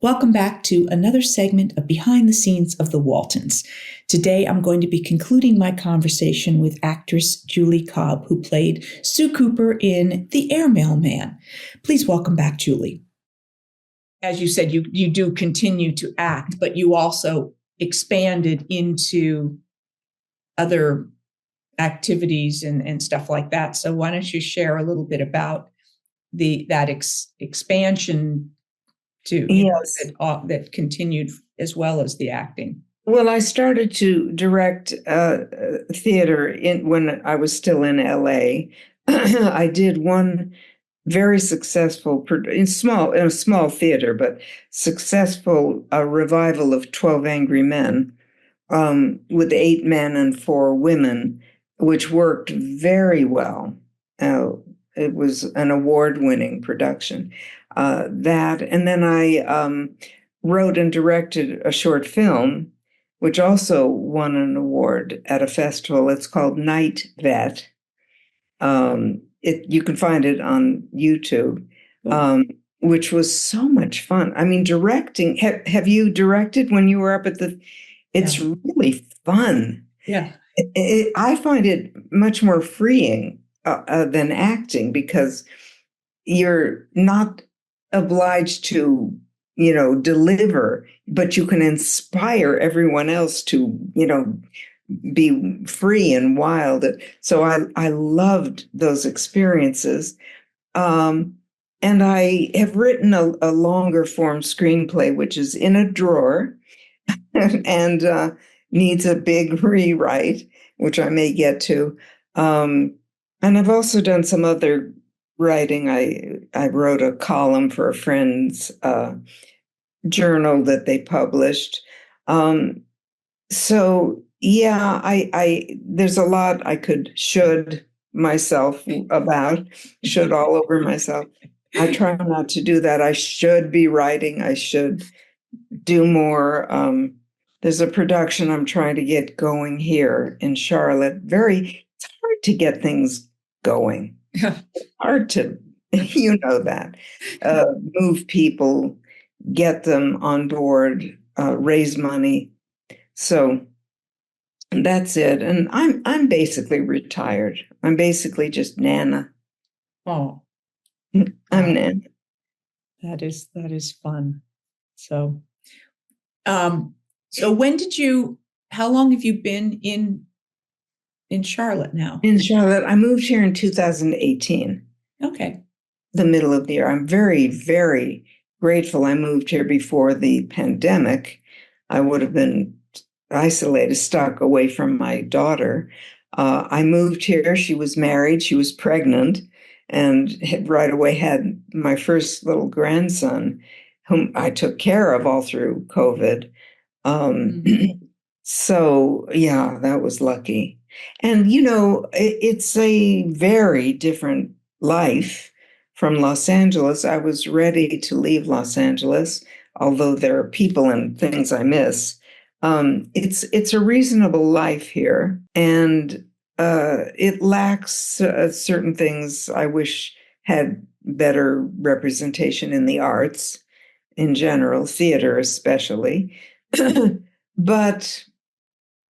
Welcome back to another segment of Behind the Scenes of the Waltons. Today I'm going to be concluding my conversation with actress Julie Cobb, who played Sue Cooper in The Airmail Man. Please welcome back, Julie. As you said, you do continue to act, but you also expanded into other activities and stuff like that. So why don't you share a little bit about that expansion to Yes. that continued as well as the acting? Well, I started to direct theater when I was still in LA. I did one very successful in a small theater, but successful revival of 12 Angry Men, with 8 men and 4 women, which worked very well. It was an award-winning production. That, and then I wrote and directed a short film, which also won an award at a festival. It's called Night Vet. You can find it on YouTube, which was so much fun. I mean, directing. Have you directed when you were up at the? It's really fun. Yeah, I find it much more freeing than acting, because you're not obliged to, deliver, but you can inspire everyone else to, be free and wild. So I loved those experiences. And I have written a longer form screenplay, which is in a drawer and needs a big rewrite, which I may get to. And I've also done some other writing. I wrote a column for a friend's journal that they published. So yeah, I there's a lot I should myself about, should all over myself. I try not to do that. I should be writing. I should do more. There's a production I'm trying to get going here in Charlotte. It's hard to get things going. Hard to, that, move people, get them on board, raise money. So that's it. And I'm basically retired. I'm basically just Nana. Oh, I'm Nana. That is fun. So, so how long have you been in Charlotte now? In Charlotte, I moved here in 2018. Okay. The middle of the year. I'm very, very grateful I moved here before the pandemic. I would have been isolated, stuck away from my daughter. I moved here. She was married. She was pregnant, and right away had my first little grandson, whom I took care of all through COVID. So yeah, that was lucky. And it's a very different life from Los Angeles. I was ready to leave Los Angeles, although there are people and things I miss. It's a reasonable life here, and it lacks certain things I wish had better representation in the arts in general, theater especially. But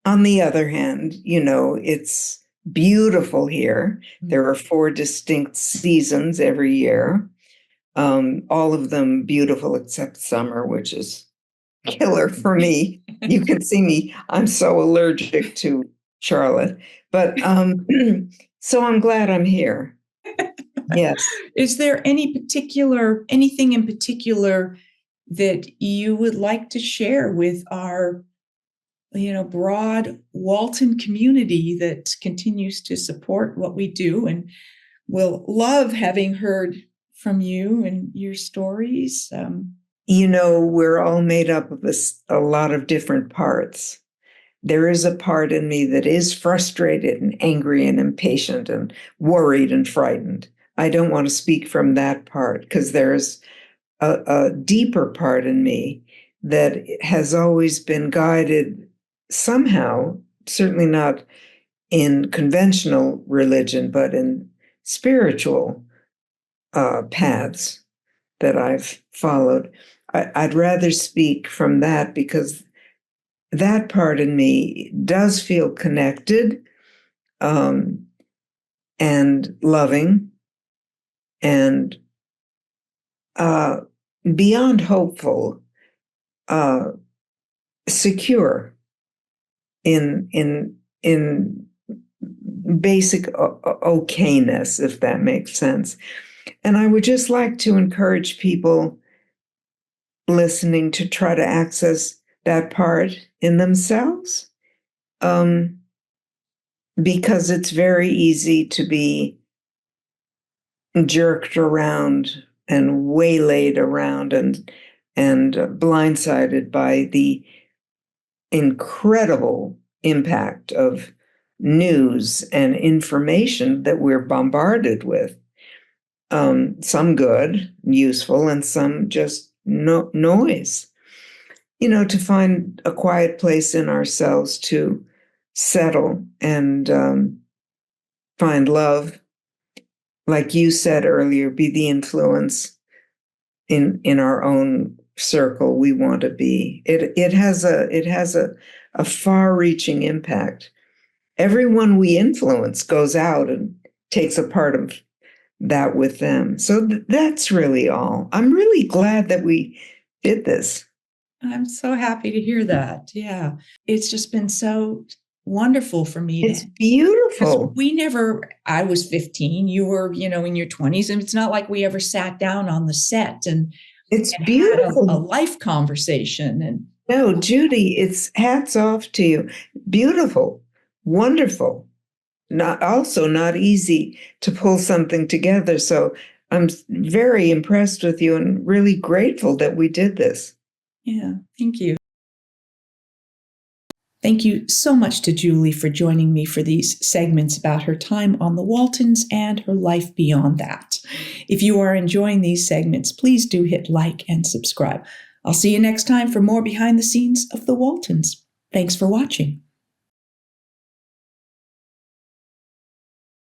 on the other hand, it's beautiful here. There are 4 distinct seasons every year, all of them beautiful except summer, which is killer for me. You can see me. I'm so allergic to Charlotte. But so I'm glad I'm here. Yes. Is there anything in particular that you would like to share with our broad Walton community that continues to support what we do, and will love having heard from you and your stories? We're all made up of a lot of different parts. There is a part in me that is frustrated and angry and impatient and worried and frightened. I don't want to speak from that part, because there's a deeper part in me that has always been guided somehow, certainly not in conventional religion, but in spiritual paths that I've followed. I'd rather speak from that because that part in me does feel connected, and loving and beyond hopeful, secure in basic okayness, if that makes sense. And I would just like to encourage people listening to try to access that part in themselves, because it's very easy to be jerked around and waylaid around and blindsided by the incredible impact of news and information that we're bombarded with. Some good, useful, and some just noise. To find a quiet place in ourselves to settle and find love, like you said earlier, be the influence in our own circle we want to be. It has a far-reaching impact. Everyone we influence goes out and takes a part of that with them. So that's really all. I'm really glad that we did this. I'm so happy to hear that. Yeah. It's just been so wonderful for me. It's beautiful. I was 15, you were, in your 20s, and it's not like we ever sat down on the set and it's beautiful. Had a life conversation. And no, Judy, it's hats off to you. Beautiful, wonderful. Not easy to pull something together. So I'm very impressed with you and really grateful that we did this. Yeah, thank you. Thank you so much to Julie for joining me for these segments about her time on the Waltons and her life beyond that. If you are enjoying these segments, please do hit like and subscribe. I'll see you next time for more behind the scenes of the Waltons. Thanks for watching.